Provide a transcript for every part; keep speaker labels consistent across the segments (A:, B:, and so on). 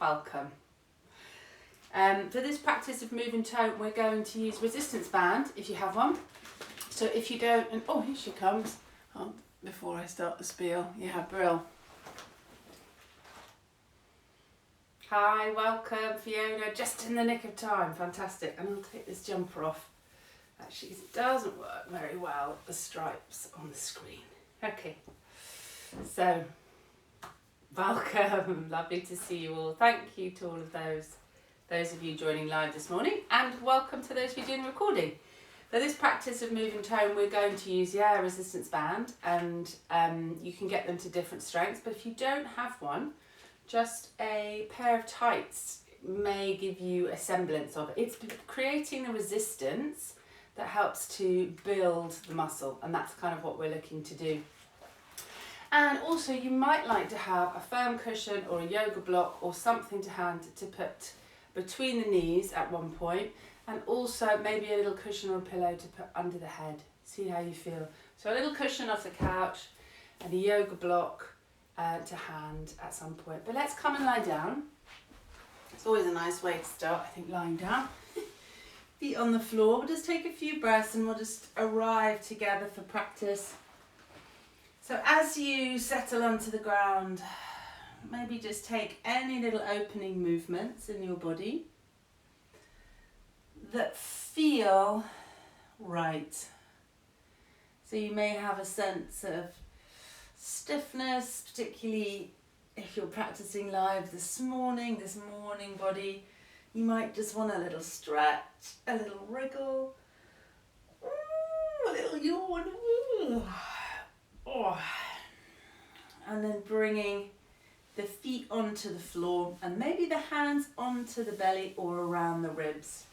A: welcome. For this practice of moving toe, we're going to use resistance band if you have one. So if you don't, and oh, here she comes. Oh, before I start the spiel, yeah, Brill. Hi, welcome Fiona, just in the nick of time, fantastic. And I'll take this jumper off. Actually, it doesn't work very well, the stripes on the screen. Okay, so welcome, lovely to see you all. Thank you to all of those of you joining live this morning, and welcome to those of you doing the recording. For this practice of moving tone, we're going to use a resistance band, and you can get them to different strengths, but if you don't have one, just a pair of tights may give you a semblance of it. It's creating the resistance that helps to build the muscle, and that's kind of what we're looking to do. And also you might like to have a firm cushion or a yoga block or something to hand to put between the knees at one point, and also maybe a little cushion or a pillow to put under the head. See how you feel. So a little cushion off the couch and a yoga block to hand at some point. But let's come and lie down. It's always a nice way to start, I think, lying down. Feet on the floor. We'll just take a few breaths and we'll just arrive together for practice. So as you settle onto the ground, maybe just take any little opening movements in your body that feel right. So you may have a sense of stiffness, particularly if you're practicing live this morning body. You might just want a little stretch, a little wriggle, a little yawn. Oh. And then bringing the feet onto the floor and maybe the hands onto the belly or around the ribs.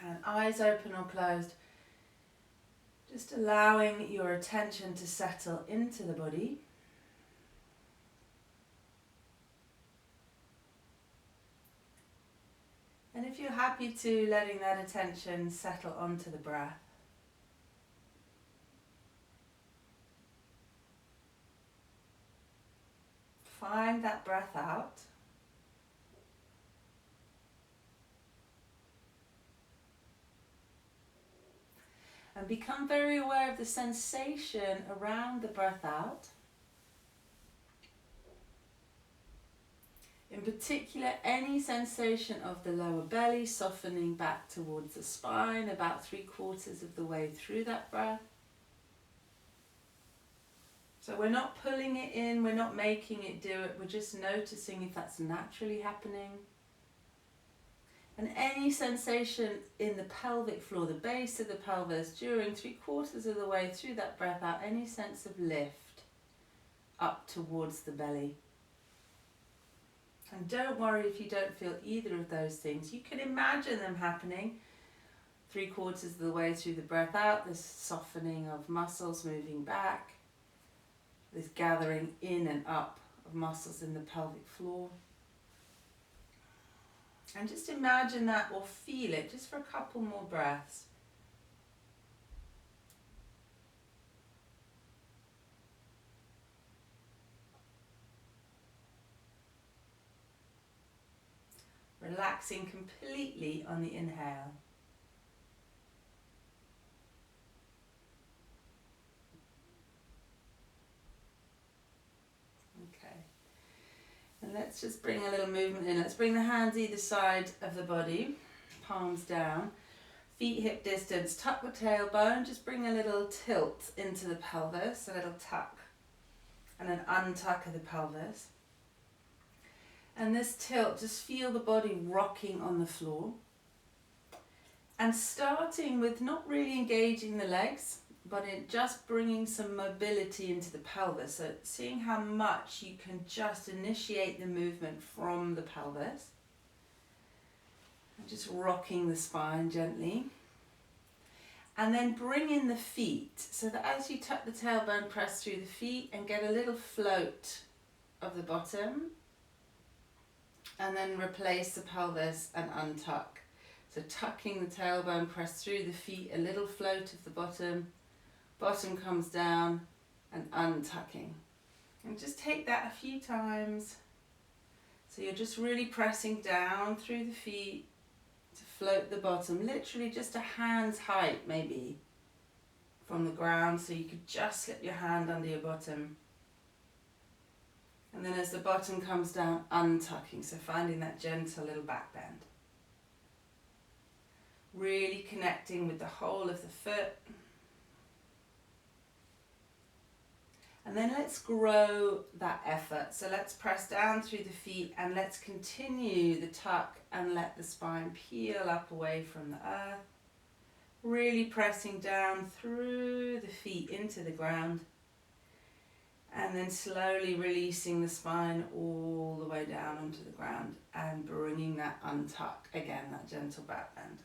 A: And eyes open or closed. Just allowing your attention to settle into the body. And if you're happy to, letting that attention settle onto the breath. Find that breath out. And become very aware of the sensation around the breath out. In particular, any sensation of the lower belly softening back towards the spine, about 3/4 of the way through that breath. So we're not pulling it in, we're not making it do it, we're just noticing if that's naturally happening. And any sensation in the pelvic floor, the base of the pelvis, during 3/4 of the way through that breath out, any sense of lift up towards the belly. And don't worry if you don't feel either of those things. You can imagine them happening 3/4 of the way through the breath out, this softening of muscles moving back, this gathering in and up of muscles in the pelvic floor. And just imagine that or feel it just for a couple more breaths. Relaxing completely on the inhale. Okay. And let's just bring a little movement in. Let's bring the hands either side of the body, palms down, feet hip distance, tuck the tailbone, just bring a little tilt into the pelvis, a little tuck and an untuck of the pelvis. And this tilt, just feel the body rocking on the floor. And starting with not really engaging the legs, but just bringing some mobility into the pelvis. So seeing how much you can just initiate the movement from the pelvis. And just rocking the spine gently. And then bring in the feet, so that as you tuck the tailbone, press through the feet and get a little float of the bottom. And then replace the pelvis and untuck. So tucking the tailbone, press through the feet, a little float of the bottom. Bottom comes down and untucking. And just take that a few times. So you're just really pressing down through the feet to float the bottom, literally just a hand's height maybe from the ground, so you could just slip your hand under your bottom. And then as the bottom comes down, untucking, so finding that gentle little back bend. Really connecting with the whole of the foot. And then let's grow that effort. So let's press down through the feet and let's continue the tuck and let the spine peel up away from the earth. Really pressing down through the feet into the ground. And then slowly releasing the spine all the way down onto the ground and bringing that untuck again, that gentle back bend.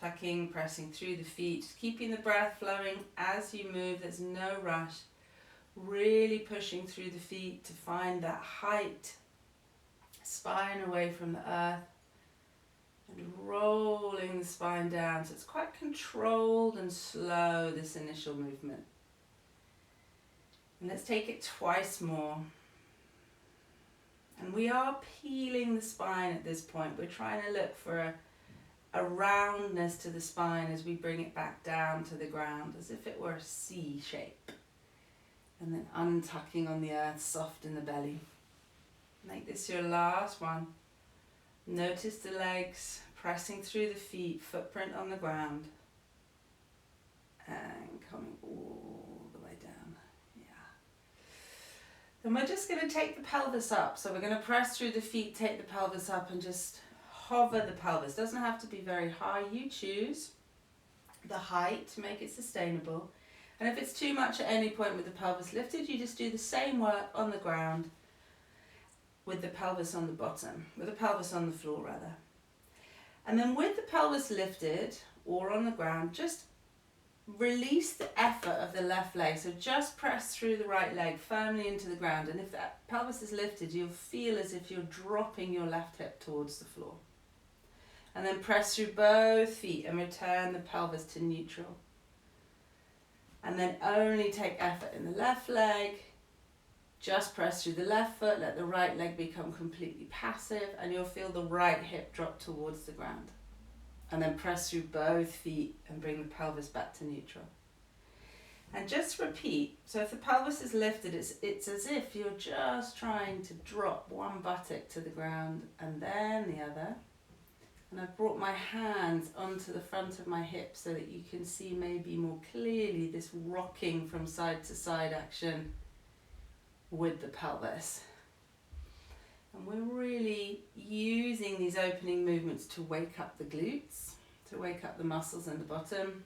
A: Tucking, pressing through the feet, just keeping the breath flowing as you move. There's no rush. Really pushing through the feet to find that height, spine away from the earth, and rolling the spine down. So it's quite controlled and slow, this initial movement. And let's take it twice more. And we are peeling the spine at this point. We're trying to look for a roundness to the spine as we bring it back down to the ground, as if it were a C shape. And then untucking on the earth, soft in the belly. Make this your last one. Notice the legs pressing through the feet, footprint on the ground. And coming all the way down. Yeah. Then we're just going to take the pelvis up. So we're going to press through the feet, take the pelvis up and just hover the pelvis. Doesn't have to be very high. You choose the height to make it sustainable. And if it's too much at any point with the pelvis lifted, you just do the same work on the ground with the pelvis on the bottom, with the pelvis on the floor rather. And then with the pelvis lifted or on the ground, just release the effort of the left leg. So just press through the right leg firmly into the ground. And if that pelvis is lifted, you'll feel as if you're dropping your left hip towards the floor. And then press through both feet and return the pelvis to neutral. And then only take effort in the left leg. Just press through the left foot, let the right leg become completely passive, and you'll feel the right hip drop towards the ground. And then press through both feet and bring the pelvis back to neutral. And just repeat. So if the pelvis is lifted, it's as if you're just trying to drop one buttock to the ground and then the other. And I've brought my hands onto the front of my hips so that you can see maybe more clearly this rocking from side to side action with the pelvis. And we're really using these opening movements to wake up the glutes, to wake up the muscles in the bottom.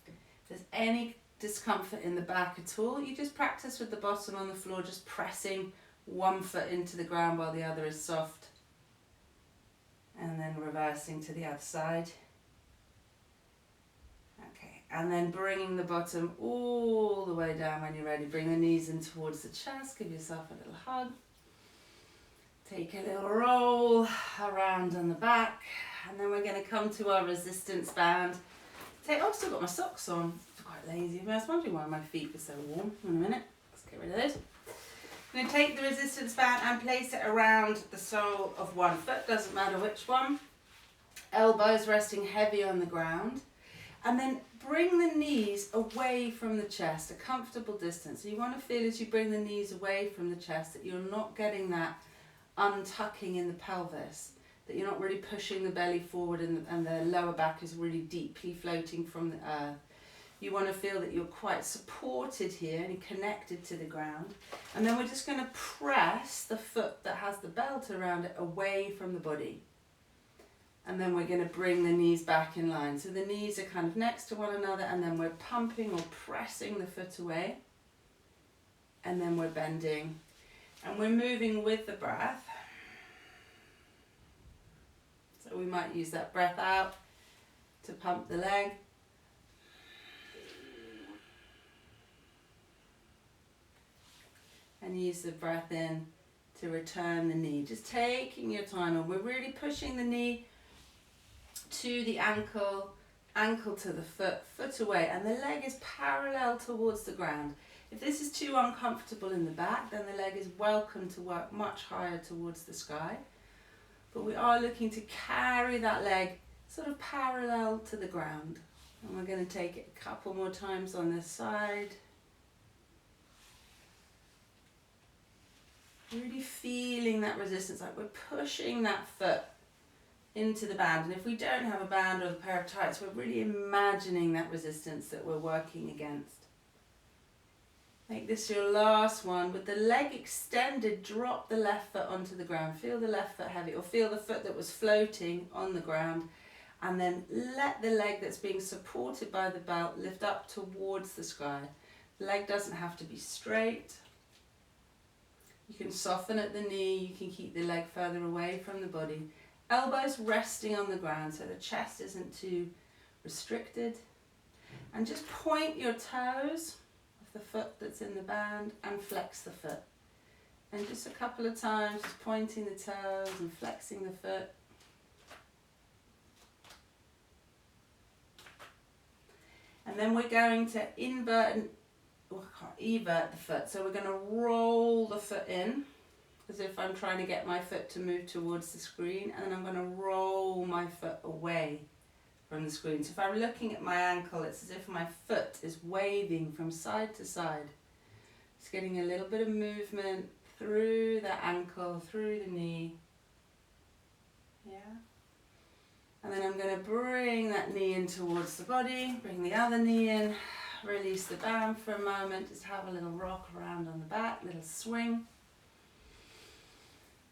A: If there's any discomfort in the back at all, you just practice with the bottom on the floor, just pressing one foot into the ground while the other is soft. And then reversing to the other side. Okay, and then bringing the bottom all the way down when you're ready. Bring the knees in towards the chest, give yourself a little hug. Take a little roll around on the back, and then we're going to come to our resistance band. I've still got my socks on. I'm quite lazy. I was wondering why my feet were so warm. In a minute, let's get rid of those. I'm going to take the resistance band and place it around the sole of one foot, doesn't matter which one. Elbows resting heavy on the ground. And then bring the knees away from the chest, a comfortable distance. So you want to feel as you bring the knees away from the chest that you're not getting that untucking in the pelvis, that you're not really pushing the belly forward and the lower back is really deeply floating from the earth. You want to feel that you're quite supported here and connected to the ground. And then we're just going to press the foot that has the belt around it away from the body. And then we're going to bring the knees back in line. So the knees are kind of next to one another, and then we're pumping or pressing the foot away. And then we're bending. And we're moving with the breath. So we might use that breath out to pump the leg. And use the breath in to return the knee. Just taking your time, and we're really pushing the knee to the ankle, ankle to the foot, foot away, and the leg is parallel towards the ground. If this is too uncomfortable in the back, then the leg is welcome to work much higher towards the sky. But we are looking to carry that leg sort of parallel to the ground. And we're going to take it a couple more times on this side. Really feeling that resistance, like we're pushing that foot into the band. And if we don't have a band or a pair of tights, we're really imagining that resistance that we're working against. Make this your last one. With the leg extended, drop the left foot onto the ground. Feel the left foot heavy, or feel the foot that was floating on the ground. And then let the leg that's being supported by the belt lift up towards the sky. The leg doesn't have to be straight. You can soften at the knee, you can keep the leg further away from the body. Elbows resting on the ground so the chest isn't too restricted. And just point your toes of the foot that's in the band and flex the foot. And just a couple of times, just pointing the toes and flexing the foot. And then we're going to evert the foot. So we're going to roll the foot in as if I'm trying to get my foot to move towards the screen, and then I'm going to roll my foot away from the screen. So if I'm looking at my ankle, it's as if my foot is waving from side to side. It's getting a little bit of movement through the ankle, through the knee. Yeah. And then I'm going to bring that knee in towards the body, bring the other knee in, release the band for a moment, just have a little rock around on the back, little swing,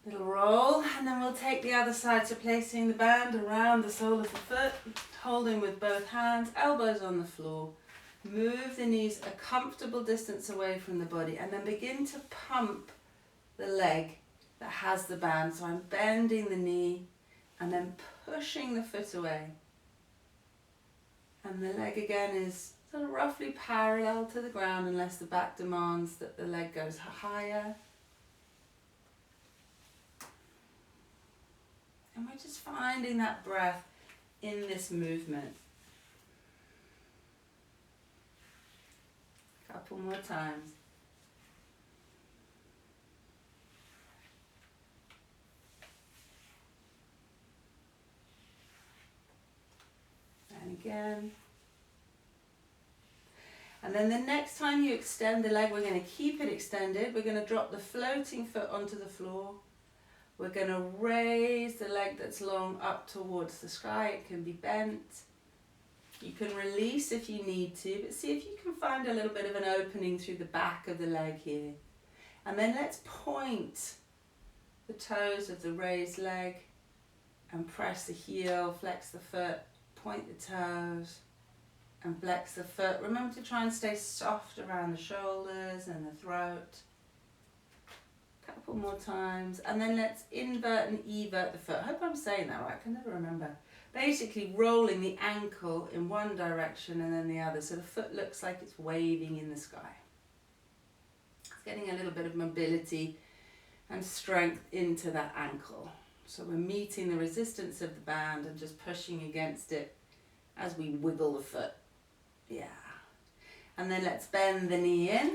A: little roll, and then we'll take the other side, so placing the band around the sole of the foot, holding with both hands, elbows on the floor, move the knees a comfortable distance away from the body, and then begin to pump the leg that has the band. So I'm bending the knee and then pushing the foot away. And the leg again is sort of roughly parallel to the ground unless the back demands that the leg goes higher. And we're just finding that breath in this movement. A couple more times. And again. And then the next time you extend the leg, we're going to keep it extended. We're going to drop the floating foot onto the floor. We're going to raise the leg that's long up towards the sky. It can be bent. You can release if you need to, but see if you can find a little bit of an opening through the back of the leg here. And then let's point the toes of the raised leg and press the heel, flex the foot, point the toes and flex the foot. Remember to try and stay soft around the shoulders and the throat. Couple more times, and then let's invert and evert the foot. I hope I'm saying that right, I can never remember. Basically rolling the ankle in one direction and then the other, so the foot looks like it's waving in the sky. It's getting a little bit of mobility and strength into that ankle. So we're meeting the resistance of the band and just pushing against it as we wiggle the foot. Yeah. And then let's bend the knee in.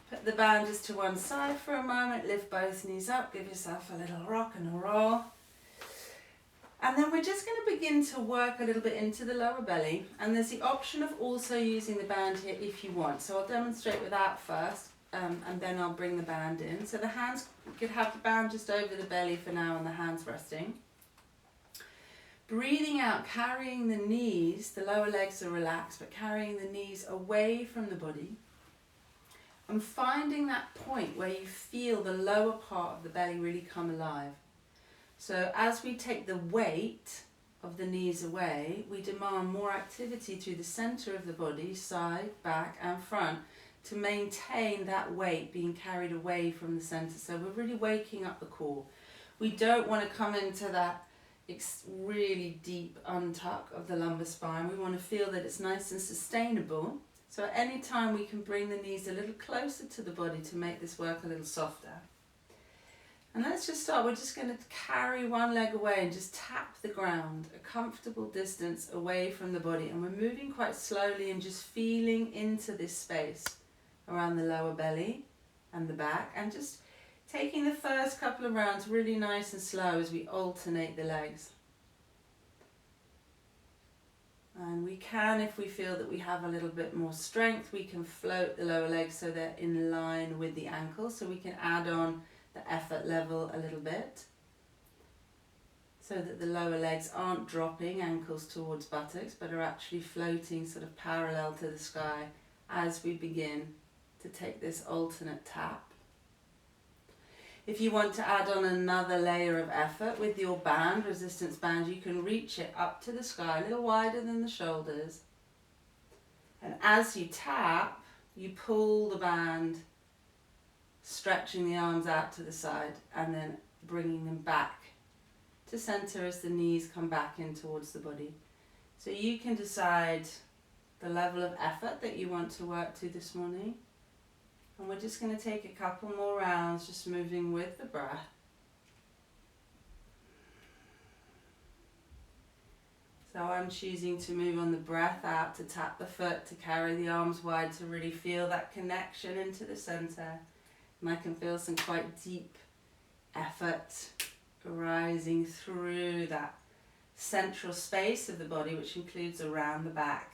A: Put the band just to one side for a moment, lift both knees up, give yourself a little rock and a roll. And then we're just going to begin to work a little bit into the lower belly. And there's the option of also using the band here if you want. So I'll demonstrate without first, and then I'll bring the band in. So the hands, you could have the band just over the belly for now and the hands resting. Breathing out, carrying the knees, the lower legs are relaxed, but carrying the knees away from the body. And finding that point where you feel the lower part of the belly really come alive. So as we take the weight of the knees away, we demand more activity through the center of the body, side, back and front, to maintain that weight being carried away from the center. So we're really waking up the core. We don't want to come into that really deep untuck of the lumbar spine. We want to feel that it's nice and sustainable. So at any time we can bring the knees a little closer to the body to make this work a little softer. And let's just start. We're just going to carry one leg away and just tap the ground a comfortable distance away from the body. And we're moving quite slowly and just feeling into this space around the lower belly and the back, and just taking the first couple of rounds really nice and slow as we alternate the legs. And we can, if we feel that we have a little bit more strength, we can float the lower legs so they're in line with the ankles, so we can add on the effort level a little bit so that the lower legs aren't dropping ankles towards buttocks but are actually floating sort of parallel to the sky as we begin to take this alternate tap. If you want to add on another layer of effort with your band, resistance band, you can reach it up to the sky, a little wider than the shoulders. And as you tap, you pull the band, stretching the arms out to the side and then bringing them back to center as the knees come back in towards the body. So you can decide the level of effort that you want to work to this morning. And we're just going to take a couple more rounds, just moving with the breath. So I'm choosing to move on the breath out, to tap the foot, to carry the arms wide, to really feel that connection into the center. And I can feel some quite deep effort arising through that central space of the body, which includes around the back,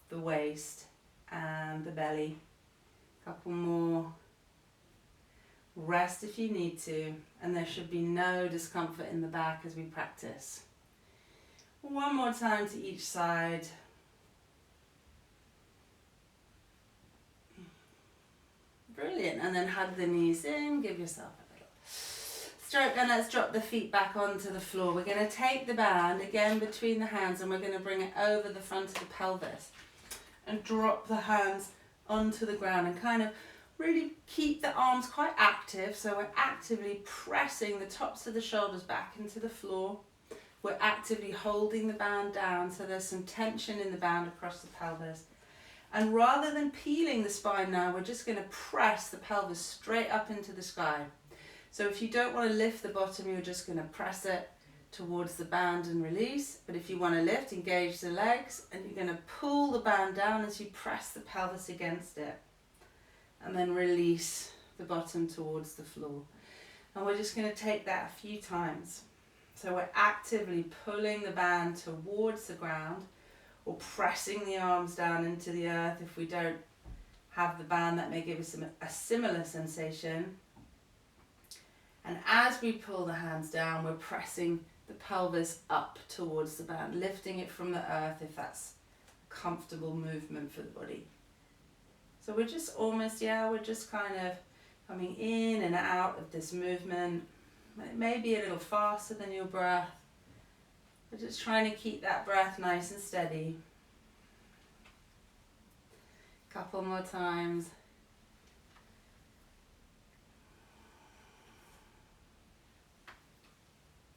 A: the waist, and the belly. Couple more. Rest if you need to, and there should be no discomfort in the back as we practice. One more time to each side. Brilliant, and then hug the knees in, give yourself a little stroke, and let's drop the feet back onto the floor. We're going to take the band again between the hands and we're going to bring it over the front of the pelvis and drop the hands onto the ground and kind of really keep the arms quite active. So we're actively pressing the tops of the shoulders back into the floor. We're actively holding the band down, so there's some tension in the band across the pelvis. And rather than peeling the spine now, we're just going to press the pelvis straight up into the sky. So if you don't want to lift the bottom, you're just going to press it towards the band and release. But if you want to lift, engage the legs, and you're going to pull the band down as you press the pelvis against it. And then release the bottom towards the floor. And we're just going to take that a few times. So we're actively pulling the band towards the ground or pressing the arms down into the earth. If we don't have the band, that may give us a similar sensation. And as we pull the hands down, we're pressing the pelvis up towards the band, lifting it from the earth if that's a comfortable movement for the body. So we're just almost, we're just kind of coming in and out of this movement. It may be a little faster than your breath. We're just trying to keep that breath nice and steady. Couple more times.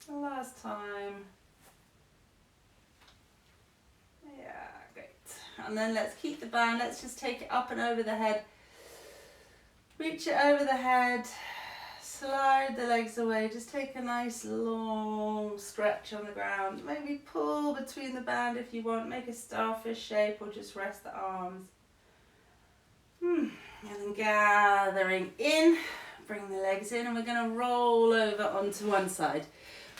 A: Last time. Yeah, great. And then let's keep the band. Let's just take it up and over the head. Reach it over the head. Slide the legs away. Just take a nice long stretch on the ground. Maybe pull between the band if you want. Make a starfish shape or just rest the arms. And then gathering in. Bring the legs in and we're going to roll over onto one side.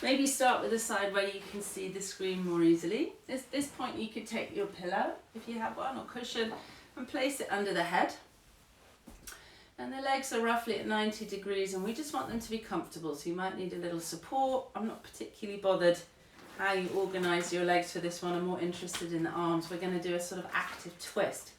A: Maybe start with the side where you can see the screen more easily. At this point you could take your pillow, if you have one, or cushion, and place it under the head. And the legs are roughly at 90 degrees and we just want them to be comfortable, so you might need a little support. I'm not particularly bothered how you organise your legs for this one. I'm more interested in the arms. We're going to do a sort of active twist.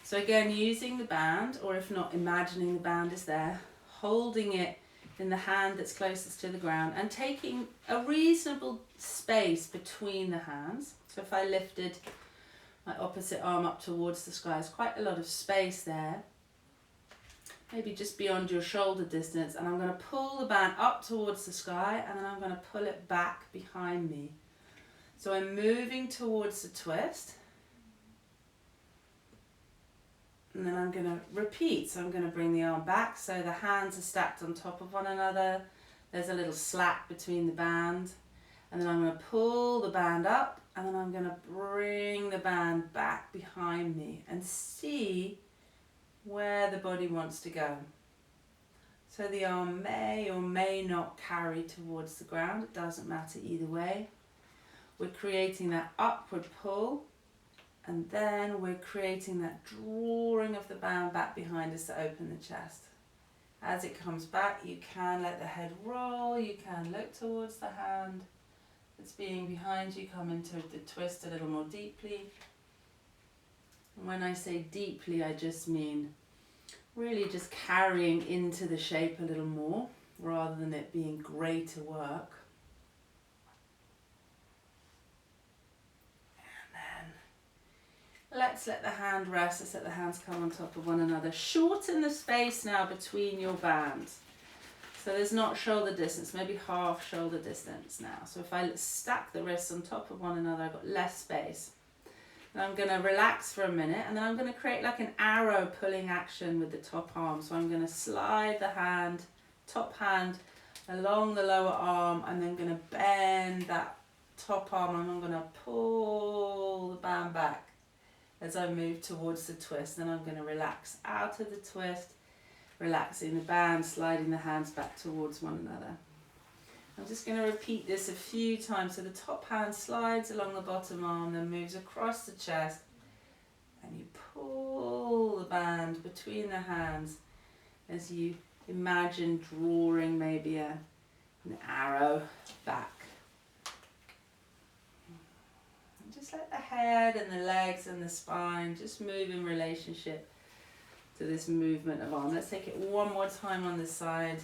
A: So again, using the band, or if not, imagining the band is there, holding it in the hand that's closest to the ground and taking a reasonable space between the hands. So if I lifted my opposite arm up towards the sky, there's quite a lot of space there. Maybe just beyond your shoulder distance, and I'm going to pull the band up towards the sky and then I'm going to pull it back behind me. So I'm moving towards the twist. And then I'm going to repeat. So I'm going to bring the arm back so the hands are stacked on top of one another. There's a little slack between the band. And then I'm going to pull the band up and then I'm going to bring the band back behind me and see where the body wants to go. So the arm may or may not carry towards the ground, it doesn't matter either way. We're creating that upward pull, and then we're creating that drawing of the band back behind us to open the chest. As it comes back, you can let the head roll, you can look towards the hand that's being behind you, come into the twist a little more deeply. And when I say deeply, I just mean really just carrying into the shape a little more, rather than it being greater work. Let's let the hand rest, let's let the hands come on top of one another. Shorten the space now between your bands. So there's not shoulder distance, maybe half shoulder distance now. So if I stack the wrists on top of one another, I've got less space. And I'm going to relax for a minute, and then I'm going to create like an arrow pulling action with the top arm. So I'm going to slide the hand, top hand, along the lower arm, and then going to bend that top arm, and I'm going to pull the band back as I move towards the twist. Then I'm going to relax out of the twist, relaxing the band, sliding the hands back towards one another. I'm just going to repeat this a few times. So the top hand slides along the bottom arm, then moves across the chest, and you pull the band between the hands as you imagine drawing maybe an arrow back. Just let the head and the legs and the spine just move in relationship to this movement of arm. Let's take it one more time on this side.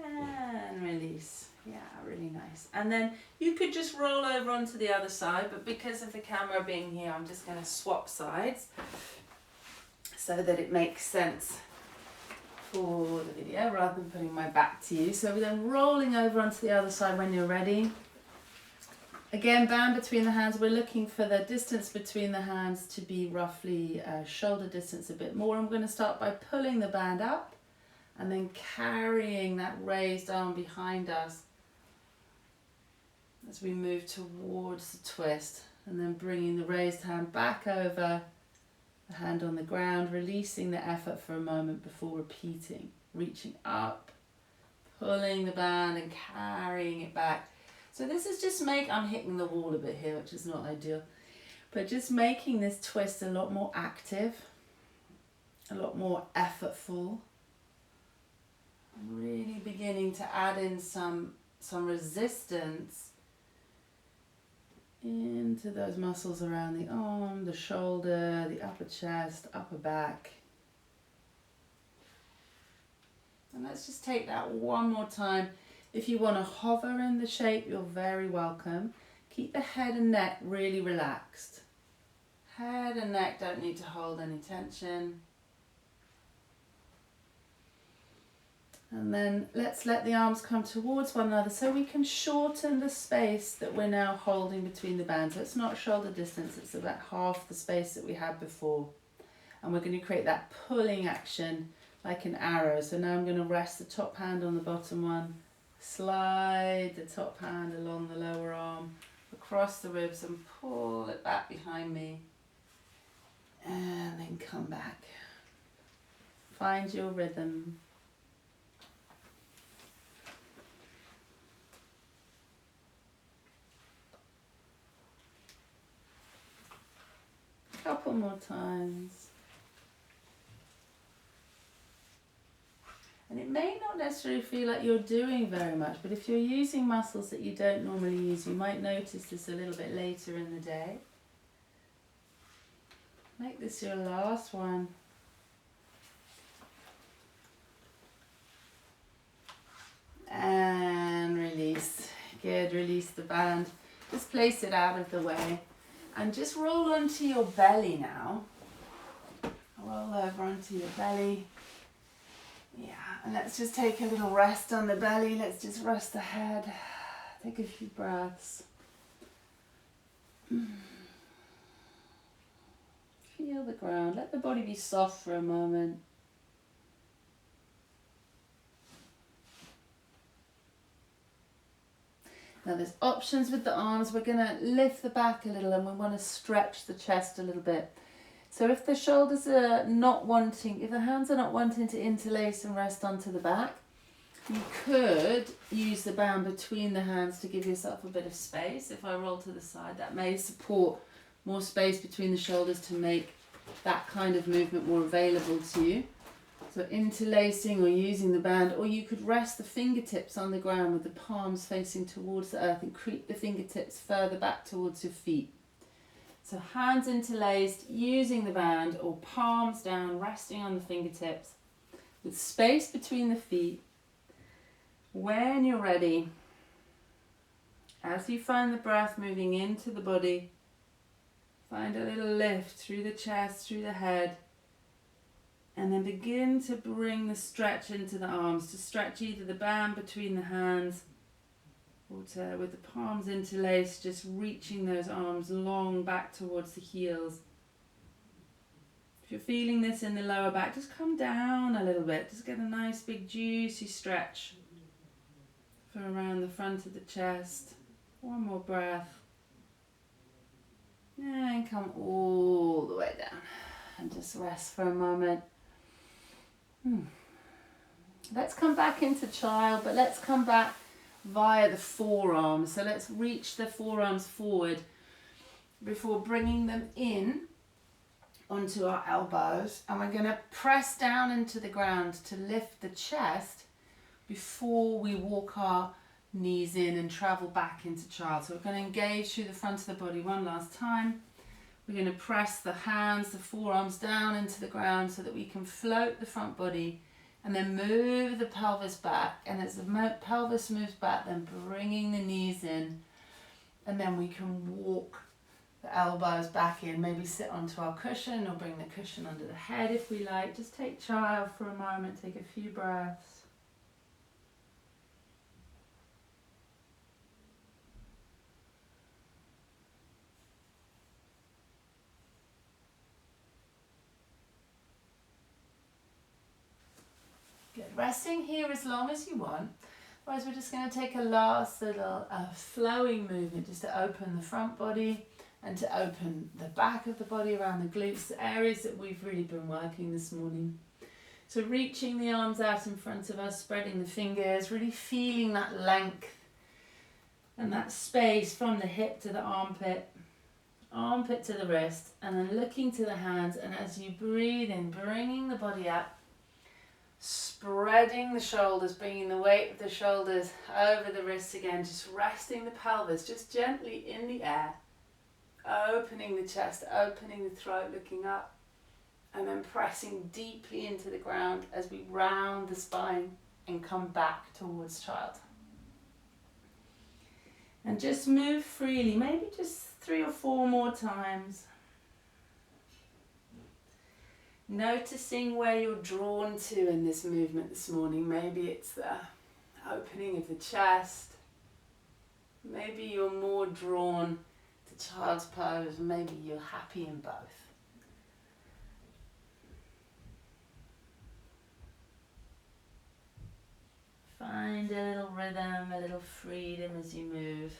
A: And release. Yeah, really nice. And then you could just roll over onto the other side, but because of the camera being here, I'm just going to swap sides so that it makes sense for the video rather than putting my back to you. So we're then rolling over onto the other side when you're ready. Again, band between the hands. We're looking for the distance between the hands to be roughly shoulder distance, a bit more. I'm going to start by pulling the band up and then carrying that raised arm behind us as we move towards the twist, and then bringing the raised hand back over the hand on the ground, releasing the effort for a moment before repeating, reaching up, pulling the band and carrying it back. So this is just I'm hitting the wall a bit here, which is not ideal, but just making this twist a lot more active, a lot more effortful. I'm really beginning to add in some resistance into those muscles around the arm, the shoulder, the upper chest, upper back. And let's just take that one more time. If you want to hover in the shape, you're very welcome. Keep the head and neck really relaxed. Head and neck don't need to hold any tension. And then let's let the arms come towards one another so we can shorten the space that we're now holding between the bands. So it's not shoulder distance, it's about half the space that we had before. And we're going to create that pulling action like an arrow. So now I'm going to rest the top hand on the bottom one, slide the top hand along the lower arm, across the ribs, and pull it back behind me. And then come back. Find your rhythm. Couple more times. And it may not necessarily feel like you're doing very much, but if you're using muscles that you don't normally use, you might notice this a little bit later in the day. Make this your last one. And release. Good, release the band. Just place it out of the way. And just roll onto your belly now. Roll over onto your belly. Yeah, and let's just take a little rest on the belly. Let's just rest the head. Take a few breaths. Feel the ground. Let the body be soft for a moment. Now there's options with the arms. We're going to lift the back a little and we want to stretch the chest a little bit. So if the shoulders are not wanting, if the hands are not wanting to interlace and rest onto the back, you could use the band between the hands to give yourself a bit of space. If I roll to the side, that may support more space between the shoulders to make that kind of movement more available to you. So interlacing or using the band, or you could rest the fingertips on the ground with the palms facing towards the earth and creep the fingertips further back towards your feet. So hands interlaced, using the band, or palms down, resting on the fingertips with space between the feet. When you're ready, as you find the breath moving into the body, find a little lift through the chest, through the head, and then begin to bring the stretch into the arms, to stretch either the band between the hands or to, with the palms interlaced, just reaching those arms long back towards the heels. If you're feeling this in the lower back, just come down a little bit. Just get a nice big juicy stretch for around the front of the chest. One more breath. And come all the way down. And just rest for a moment. Let's come back into child, but let's come back via the forearms. So let's reach the forearms forward before bringing them in onto our elbows. And we're going to press down into the ground to lift the chest before we walk our knees in and travel back into child. So we're going to engage through the front of the body one last time. We're going to press the hands, the forearms down into the ground so that we can float the front body and then move the pelvis back. And as the pelvis moves back, then bringing the knees in, and then we can walk the elbows back in, maybe sit onto our cushion or bring the cushion under the head if we like. Just take child for a moment, take a few breaths. Good. Resting here as long as you want. Otherwise, we're just going to take a last little flowing movement just to open the front body and to open the back of the body around the glutes, the areas that we've really been working this morning. So reaching the arms out in front of us, spreading the fingers, really feeling that length and that space from the hip to the armpit, armpit to the wrist, and then looking to the hands. And as you breathe in, bringing the body up, spreading the shoulders, bringing the weight of the shoulders over the wrists again, just resting the pelvis just gently in the air, opening the chest, opening the throat, looking up, and then pressing deeply into the ground as we round the spine and come back towards child. And just move freely, maybe just 3 or 4 more times. Noticing where you're drawn to in this movement this morning. Maybe it's the opening of the chest. Maybe you're more drawn to child's pose. Maybe you're happy in both. Find a little rhythm, a little freedom as you move.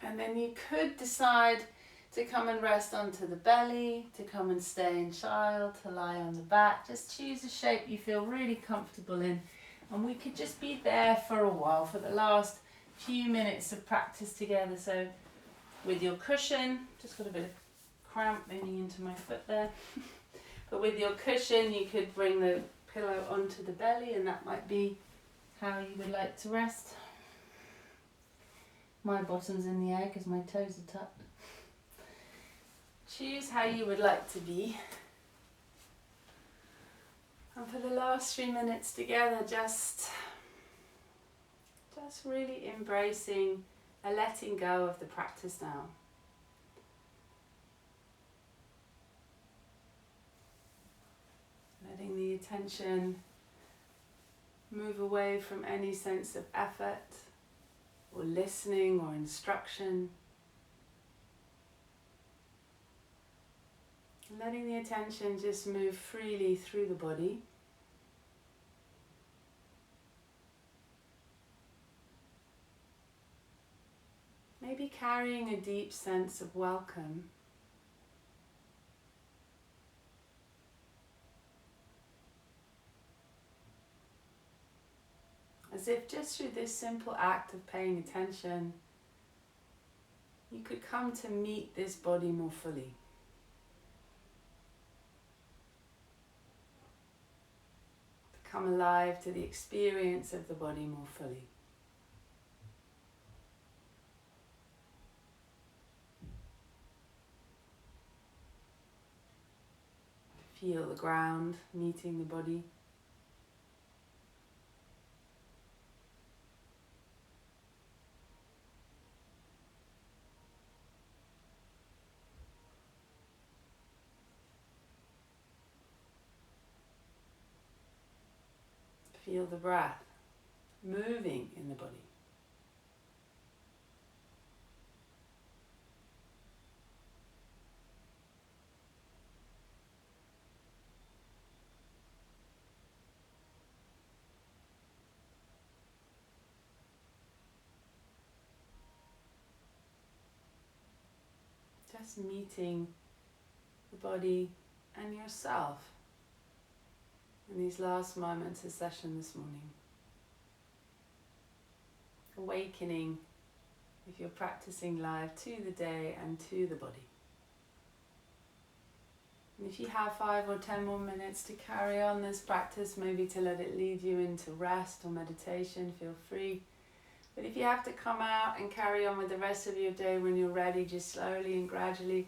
A: And then you could decide to come and rest onto the belly, to come and stay in child, to lie on the back. Just choose a shape you feel really comfortable in. And we could just be there for a while, for the last few minutes of practice together. So with your cushion, just got a bit of cramp moving into my foot there. But with your cushion, you could bring the pillow onto the belly, and that might be how you would like to rest. My bottom's in the air because my toes are tucked. Choose how you would like to be. And for the last 3 minutes together, just really embracing a letting go of the practice now. Letting the attention move away from any sense of effort or listening or instruction. Letting the attention just move freely through the body. maybe carrying a deep sense of welcome. As if just through this simple act of paying attention, you could come to meet this body more fully. Come alive to the experience of the body more fully. Feel the ground meeting the body. Feel the breath moving in the body. Just meeting the body and yourself in these last moments of session this morning. Awakening, if you're practicing live, to the day and to the body. And if you have 5 or 10 more minutes to carry on this practice, maybe to let it lead you into rest or meditation, feel free. But if you have to come out and carry on with the rest of your day when you're ready, just slowly and gradually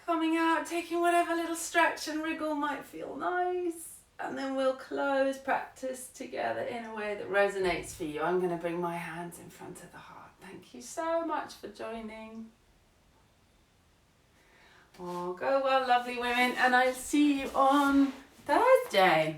A: coming out, taking whatever little stretch and wriggle might feel nice. And then we'll close practice together in a way that resonates for you. I'm going to bring my hands in front of the heart. Thank you so much for joining. Oh, go well, lovely women, and I'll see you on Thursday.